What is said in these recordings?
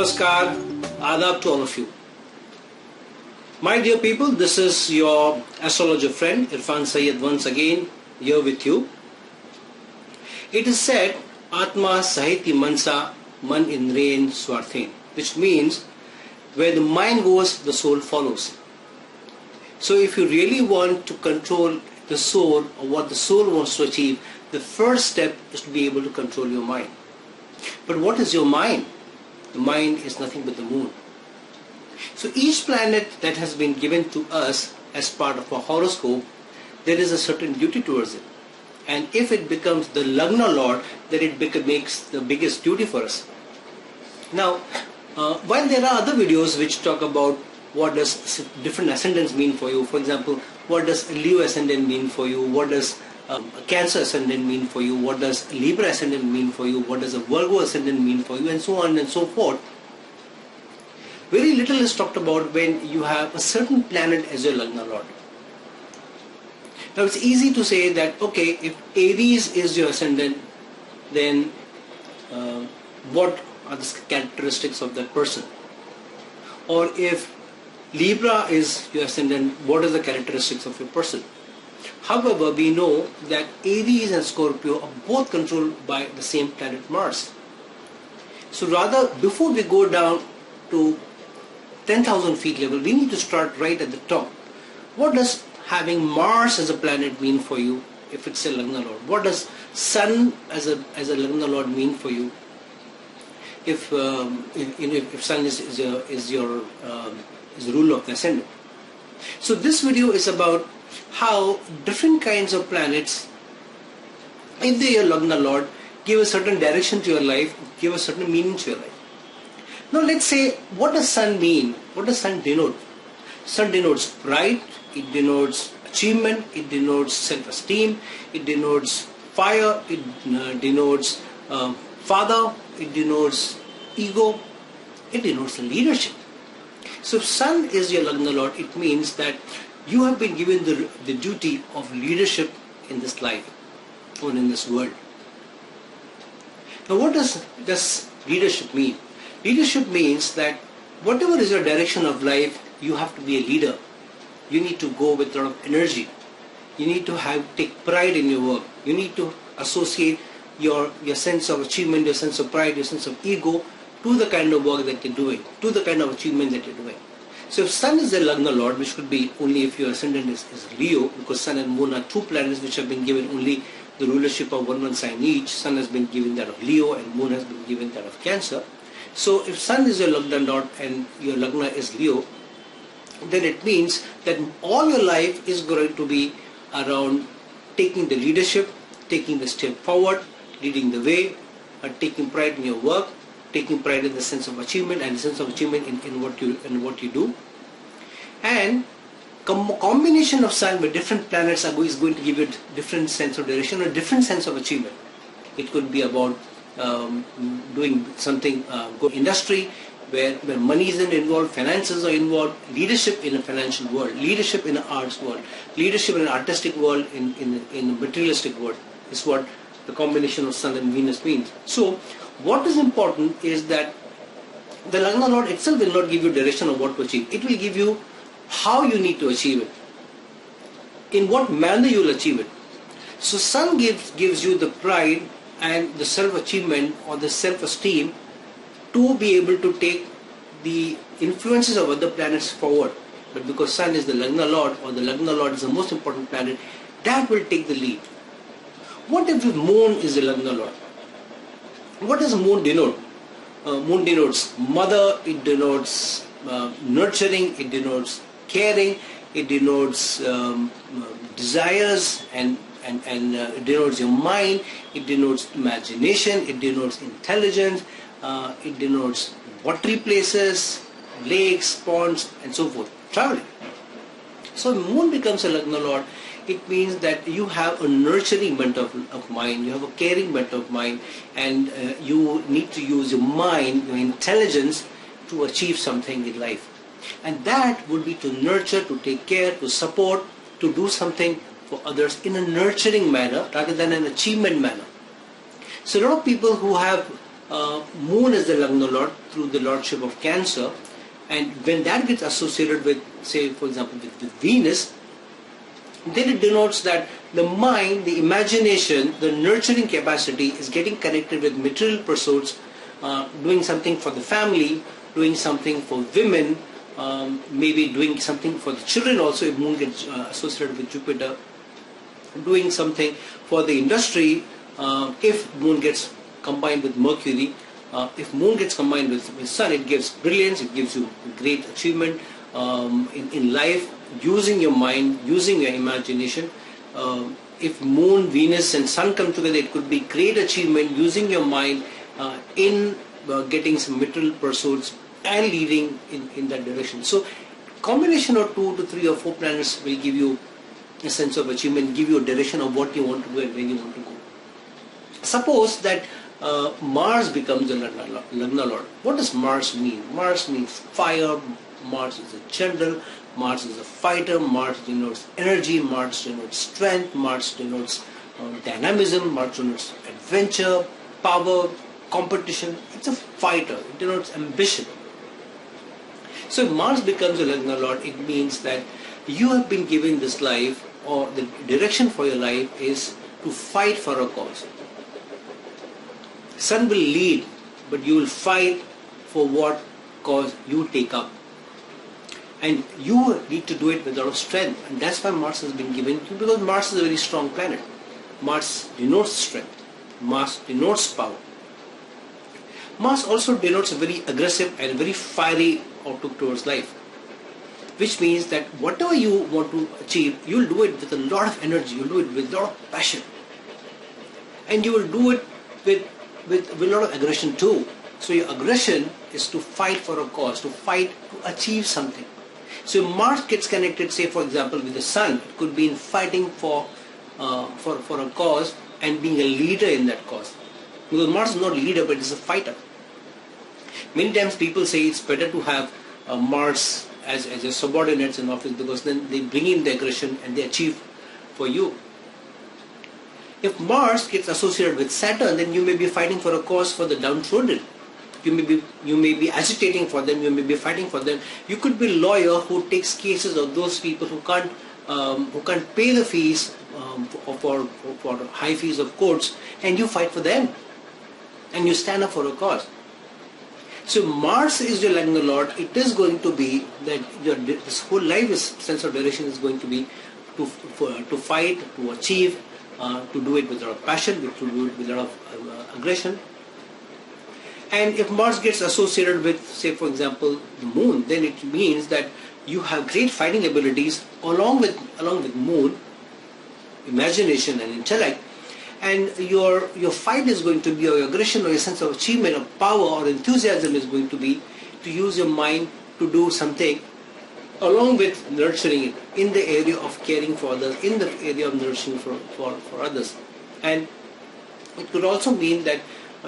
Namaskar, Adab to all of you. My dear people, this is your astrologer friend Irfan Sayyed once again here with you. It is said, Atma Sahiti Mansa Man Indrain Swarthen, which means where the mind goes, the soul follows. So if you really want to control the soul or what the soul wants to achieve, the first step is to be able to control your mind. But what is your mind? The mind is nothing but the moon. So each planet that has been given to us as part of a horoscope, there is a certain duty towards it. And if it becomes the lagna lord, then it makes the biggest duty for us. Now, while there are other videos which talk about what does different ascendants mean for you, for example, what does a Leo ascendant mean for you, what does a Cancer ascendant mean for you, what does a Libra ascendant mean for you, what does a Virgo ascendant mean for you, and so on and so forth. Very little is talked about when you have a certain planet as your lagna lord. Now it's easy to say that, okay, if Aries is your ascendant, then what are the characteristics of that person? Or if Libra is your ascendant, what are the characteristics of your person? However, we know that Aries and Scorpio are both controlled by the same planet Mars. So rather, before we go down to 10,000 feet level, we need to start right at the top. What does having Mars as a planet mean for you if it's a lagna lord? What does Sun as a lagna lord mean for you if Sun is the ruler of the ascendant? So this video is about how different kinds of planets, if they are lagna lord, give a certain direction to your life, give a certain meaning to your life. Now let's say, what does Sun mean? What does Sun denote? Sun denotes pride, it denotes achievement, it denotes self-esteem, it denotes fire, it denotes father, it denotes ego, it denotes leadership. So if Sun is your lagna lord, it means that you have been given the duty of leadership in this life or in this world. Now what does leadership mean? Leadership means that whatever is your direction of life, you have to be a leader. You need to go with a lot of energy. You need to take pride in your work. You need to associate your sense of achievement, your sense of pride, your sense of ego to the kind of work that you're doing, to the kind of achievement that you're doing. So if Sun is the lagna lord, which could be only if your ascendant is Leo, because Sun and Moon are two planets which have been given only the rulership of one sign each. Sun has been given that of Leo and Moon has been given that of Cancer. So if Sun is your lagna lord and your lagna is Leo, then it means that all your life is going to be around taking the leadership, taking the step forward, leading the way, taking pride in your work, taking pride in the sense of achievement and the sense of achievement in what you do. And combination of Sun with different planets is going to give you a different sense of direction or a different sense of achievement. It could be about doing something, industry where money is involved, finances are involved, leadership in a financial world, leadership in an arts world, leadership in an artistic world, in a materialistic world is what the combination of Sun and Venus means. So what is important is that the lagna lord itself will not give you direction of what to achieve. It will give you how you need to achieve it, in what manner you will achieve it. So Sun gives you the pride and the self-achievement or the self-esteem to be able to take the influences of other planets forward. But because Sun is the lagna lord, or the lagna lord is the most important planet, that will take the lead. What if the Moon is the lagna lord? What does Moon denote? Moon denotes mother, it denotes nurturing, it denotes caring, it denotes desires and it denotes your mind, it denotes imagination, it denotes intelligence, it denotes watery places, lakes, ponds and so forth, traveling. So Moon becomes a lagna lord, it means that you have a nurturing bent of mind, you have a caring bent of mind, and you need to use your mind, your intelligence to achieve something in life. And that would be to nurture, to take care, to support, to do something for others in a nurturing manner rather than an achievement manner. So a lot of people who have Moon is the lagna lord through the lordship of Cancer, and when that gets associated with, say for example, with Venus, then it denotes that the mind, the imagination, the nurturing capacity is getting connected with material pursuits, doing something for the family, doing something for women, maybe doing something for the children also if Moon gets associated with Jupiter, doing something for the industry if Moon gets combined with Mercury. If Moon gets combined with Sun, it gives brilliance, it gives you great achievement in life, using your mind, using your imagination. If Moon, Venus and Sun come together, it could be great achievement using your mind in getting some material pursuits and leading in that direction. So combination of 2 to 3 or 4 planets will give you a sense of achievement, give you a direction of what you want to do and where you want to go. Suppose that Mars becomes the lagna lord. What does Mars mean? Mars means fire, Mars is a general, Mars is a fighter, Mars denotes energy, Mars denotes strength, Mars denotes dynamism, Mars denotes adventure, power, competition. It's a fighter, it denotes ambition. So if Mars becomes a lagna lord, it means that you have been given this life, or the direction for your life is to fight for a cause. Sun will lead, but you will fight for what cause you take up. And you need to do it with a lot of strength. And that's why Mars has been given to you, because Mars is a very strong planet. Mars denotes strength. Mars denotes power. Mars also denotes a very aggressive and very fiery outlook towards life, which means that whatever you want to achieve, you will do it with a lot of energy, you will do it with a lot of passion, and you will do it with a lot of aggression too. So your aggression is to fight for a cause, to fight to achieve something. So if Mars gets connected, say for example with the Sun, it could be in fighting for a cause and being a leader in that cause. Because Mars is not a leader, but it's a fighter. Many times people say it's better to have Mars as your subordinates in office, because then they bring in the aggression and they achieve for you. If Mars gets associated with Saturn, then you may be fighting for a cause for the downtrodden. You may be agitating for them, you may be fighting for them. You could be a lawyer who takes cases of those people who can't pay the fees for high fees of courts, and you fight for them and you stand up for a cause. So Mars is your lagna lord. It is going to be that this whole life sense of direction is going to be to fight, to achieve, to do it with a lot of passion, to do it with a lot of aggression. And if Mars gets associated with, say for example, the Moon, then it means that you have great fighting abilities along with Moon, imagination and intellect. And your fight is going to be, or your aggression or your sense of achievement or power or enthusiasm is going to be to use your mind to do something along with nurturing it in the area of caring for others, in the area of nurturing for others. And it could also mean that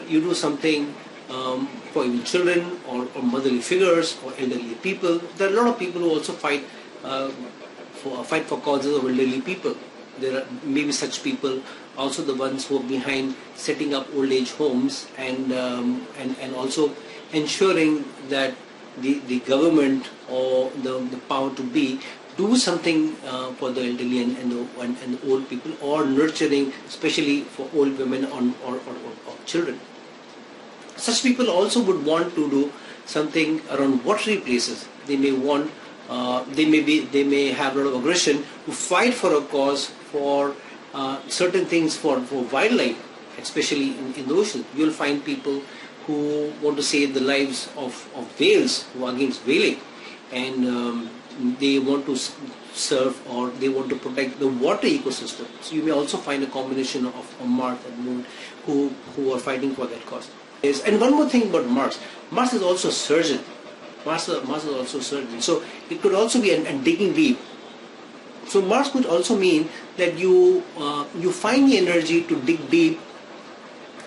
you do something for even children or motherly figures or elderly people. There are a lot of people who also fight for causes of elderly people. There are maybe such people, also the ones who are behind setting up old age homes and also ensuring that the government or the power to be do something for the elderly and the old people, or nurturing especially for old women or children. Such people also would want to do something around watery places. They may want, they may have a lot of aggression to fight for a cause, for certain things for wildlife, especially in the ocean. You'll find people who want to save the lives of whales, who are against whaling, and they want to serve, or they want to protect the water ecosystem. So you may also find a combination of Mars and Moon who are fighting for that cause. And one more thing about Mars. Mars is also a surgeon. Mars is also a surgeon. So it could also be and digging deep. So Mars could also mean that you find the energy to dig deep.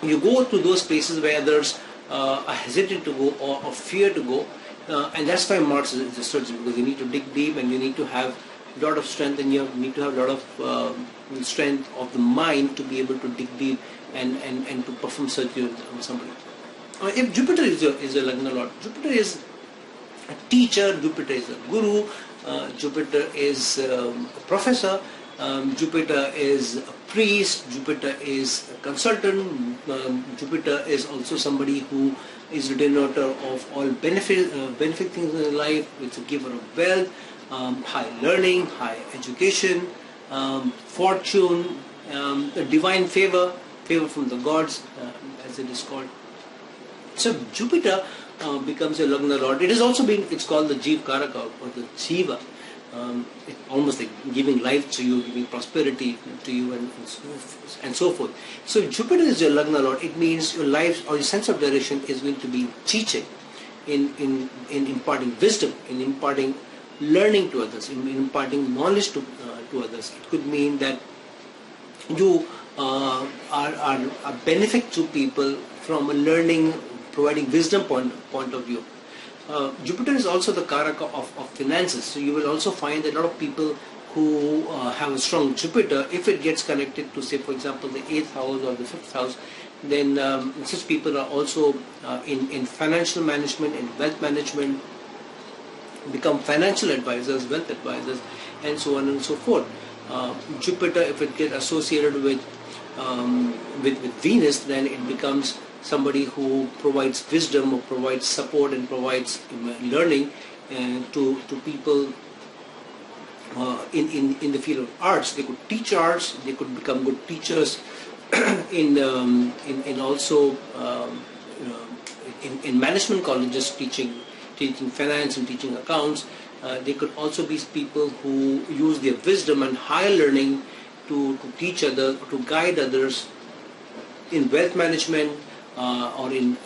You go to those places where others are hesitant to go or fear to go, and that's why Mars is a surgeon, because you need to dig deep and you need to have a lot of strength, and you need to have a lot of strength of the mind to be able to dig deep and to perform surgery on somebody. If Jupiter is a lagna lord, Jupiter is a teacher, Jupiter is a guru, Jupiter is a professor, Jupiter is a priest, Jupiter is a consultant, Jupiter is also somebody who is a denoter of all benefit things in life. It's a giver of wealth, high learning, high education, fortune, divine favor from the gods, as it is called. So Jupiter becomes a lagna lord. It is also it's called the Jeev Karaka, or the Jiva. It's almost like giving life to you, giving prosperity to you, and so forth. So if Jupiter is your lagna lord, it means your life or your sense of direction is going to be teaching, in imparting wisdom, in imparting learning to others, in imparting knowledge to others. It could mean that you are a benefit to people from a learning, providing wisdom point of view. Jupiter is also the Karaka of finances, so you will also find that a lot of people who have a strong Jupiter, if it gets connected to, say, for example, the 8th house or the 5th house, then such people are also in financial management, in wealth management, become financial advisors, wealth advisors, and so on and so forth. Jupiter, if it gets associated with Venus, then it becomes somebody who provides wisdom, or provides support, and provides learning to people in the field of arts. They could teach arts, they could become good teachers in also in management colleges, teaching finance and teaching accounts. They could also be people who use their wisdom and higher learning to teach others, to guide others in wealth management, or in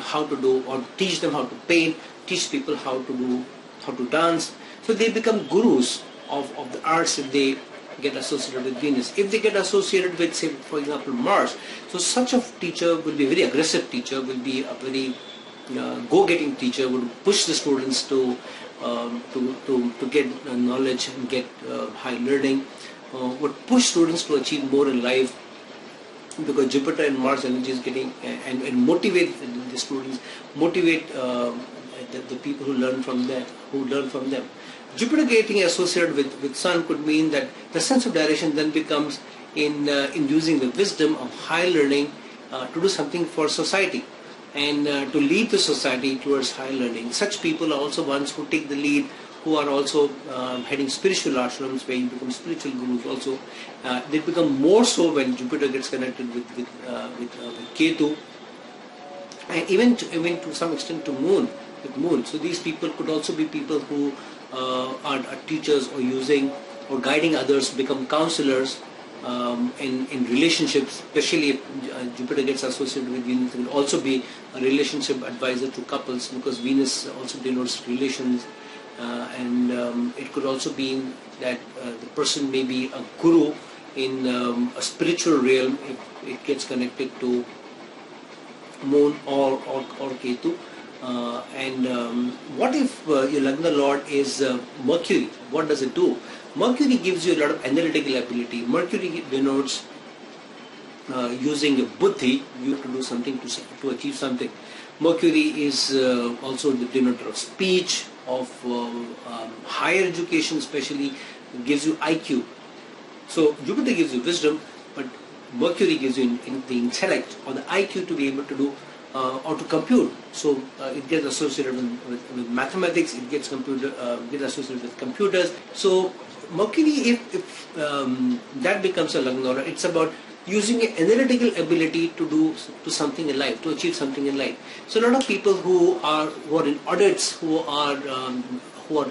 how to do, or teach them how to paint, teach people how to dance. So they become gurus of the arts if they get associated with Venus. If they get associated with, say, for example, Mars, so such a teacher will be a very aggressive teacher, will be a very go-getting teacher, would push the students to get knowledge and get high learning, would push students to achieve more in life, because Jupiter and Mars energy is getting and motivate the students, motivate the people who learn from them. Jupiter getting associated with Sun could mean that the sense of direction then becomes in using the wisdom of high learning to do something for society, and to lead the society towards high learning. Such people are also ones who take the lead, who are also heading spiritual ashrams, where you become spiritual gurus also. They become more so when Jupiter gets connected with Ketu, and even to some extent to Moon, with Moon. So these people could also be people who are teachers, or using or guiding others, become counselors in relationships, especially if Jupiter gets associated with Venus. It will also be a relationship advisor to couples, because Venus also denotes relations. And it could also be that the person may be a guru in a spiritual realm if it gets connected to Moon or Ketu. And what if your lagna lord is Mercury? What does it do? Mercury gives you a lot of analytical ability. Mercury denotes using your buddhi, you to do something, to achieve something. Mercury is also the denoter of speech, of higher education, especially gives you IQ. So Jupiter gives you wisdom, but Mercury gives you in the intellect, or the IQ, to be able to do or to compute. So it gets associated with mathematics. It gets associated with computers. So Mercury, if that becomes a lagna lord, it's about using an analytical ability to do something in life, to achieve something in life. So a lot of people who are in audits, who are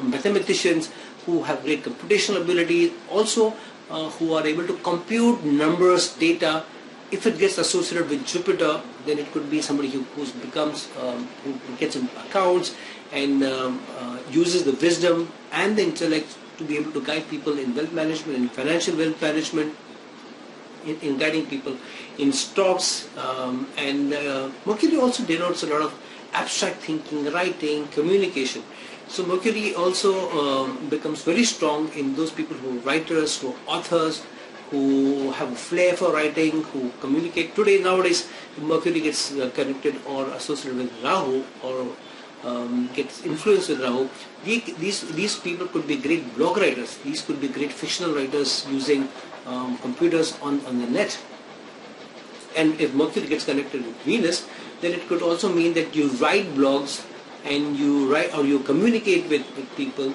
mathematicians, who have great computational ability, also who are able to compute numbers, data. If it gets associated with Jupiter, then it could be somebody who gets into accounts and uses the wisdom and the intellect to be able to guide people in wealth management, in financial wealth management, in guiding people in stocks. And Mercury also denotes a lot of abstract thinking, writing, communication. So Mercury also becomes very strong in those people who are writers, who are authors, who have a flair for writing, who communicate. Nowadays, Mercury gets connected or associated with Rahu, or gets influenced with Rahu. These people could be great blog writers. These could be great fictional writers using computers on the net. And if Mercury gets connected with Venus, then it could also mean that you write blogs and you write or you communicate with people,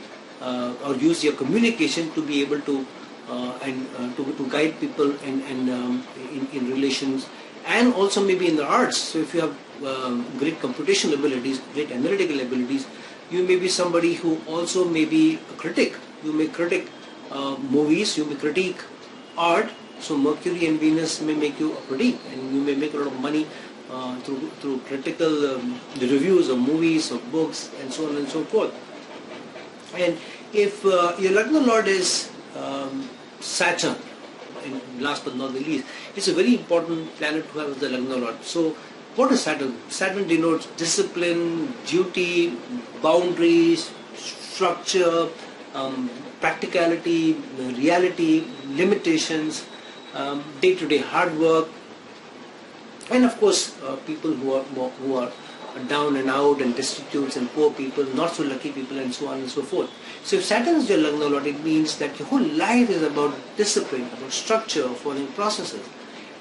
or use your communication to be able to to guide people in relations, and also maybe in the arts. So if you have great computational abilities, great analytical abilities, you may be somebody who also may be a critic. You may critique movies, you may critique art. So Mercury and Venus may make you a critic, and you may make a lot of money through critical reviews of movies, of books, and so on and so forth. And if your lagna lord is Saturn, and last but not the least, it's a very important planet to have as the lagna lord. So what is Saturn? Saturn denotes discipline, duty, boundaries, structure, practicality, reality, limitations, day-to-day hard work, and of course people who are down and out, and destitutes and poor people, not so lucky people, and so on and so forth. So if Saturn is your lagna lord, it means that your whole life is about discipline, about structure, following processes,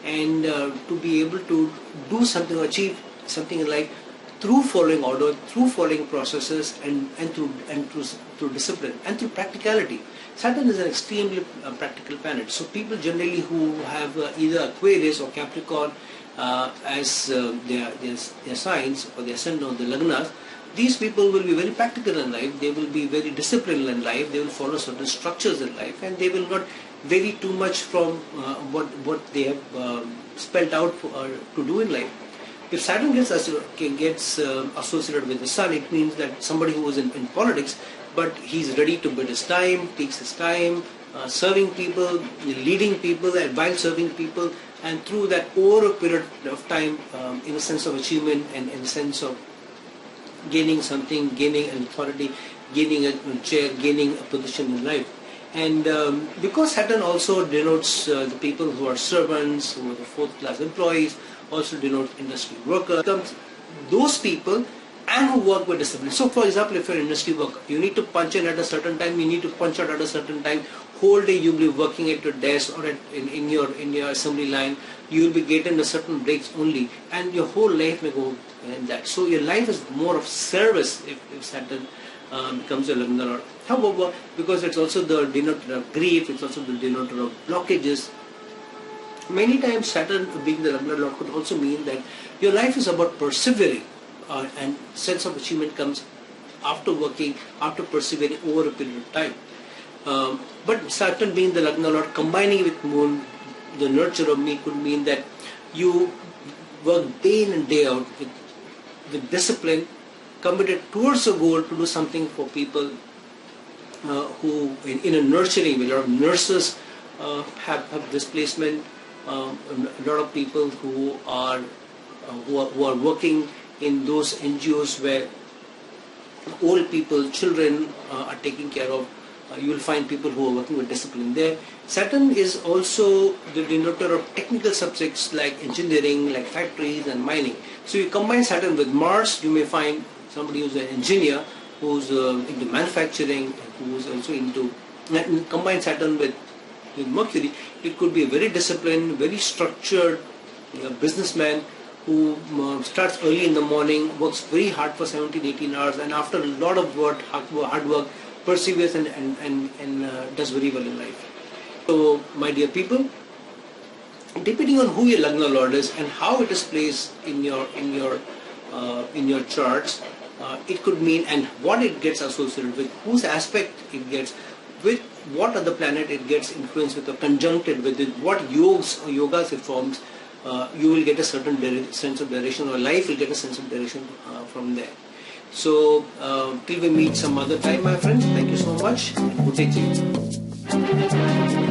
and to be able to do something or achieve something in life through following order, through following processes, and through discipline and through practicality. Saturn is an extremely practical planet. So people generally who have either Aquarius or Capricorn as their signs, or their ascendant or their lagnas, these people will be very practical in life. They will be very disciplined in life. They will follow certain structures in life, and they will not vary too much from what they have spelled out to do in life. If Saturn gets associated with the Sun, it means that somebody who is in politics, but he's ready to bid his time, takes his time, serving people, leading people, and while serving people, and through that over a period of time, in a sense of achievement and in a sense of gaining something, gaining an authority, gaining a chair, gaining a position in life. And because Saturn also denotes the people who are servants, who are the fourth class employees, also denotes industry workers, those people and who work with discipline. So for example, if you're an industry worker, you need to punch in at a certain time, you need to punch out at a certain time. Whole day you'll be working at your desk or in your assembly line. You will be getting a certain breaks only, and your whole life may go in that. So your life is more of service if Saturn becomes your lagna lord. However, because it's also the denoter of grief, it's also the denoter of blockages, many times Saturn being the lagna lord could also mean that your life is about persevering, and sense of achievement comes after working, after persevering over a period of time. But Saturn being the lagna lord, combining with Moon, the nurture of me, could mean that you work day in and day out with discipline, committed towards a goal to do something for people who in a nurturing way. A lot of nurses have displacement. A lot of people who are working in those NGOs where old people, children are taken care of. You will find people who are working with discipline there. Saturn is also the denoter of technical subjects like engineering, like factories and mining. So you combine Saturn with Mars, you may find somebody who's an engineer, who's into manufacturing, who's also into, combine Saturn with Mercury, it could be a very disciplined, very structured businessman who starts early in the morning, works very hard for 17-18 hours, and after a lot of hard work, perseveres and does very well in life. So, my dear people, depending on who your lagna lord is and how it is placed in your charts, it could mean, and what it gets associated with, whose aspect it gets, with what other planet it gets influenced with or conjuncted with it, what yogas it forms. You will get a certain sense of direction, or life will get a sense of direction from there. So, till we meet some other time, my friends, thank you so much, and good day to you.